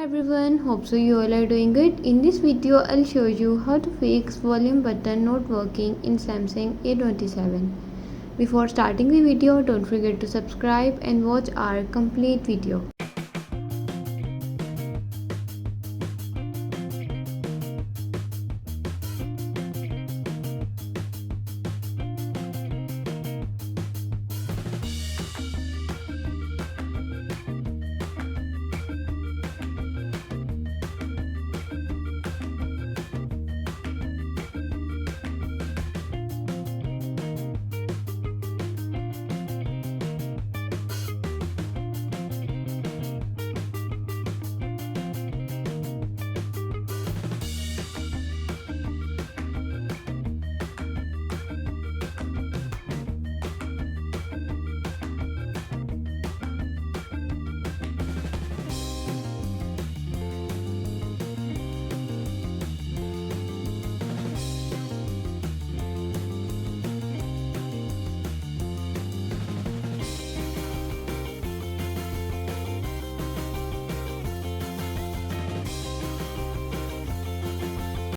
Everyone, hope so you all are doing good. In this video I'll show you how to fix volume button not working in Samsung A27. Before starting the video, don't forget to subscribe and watch our complete video.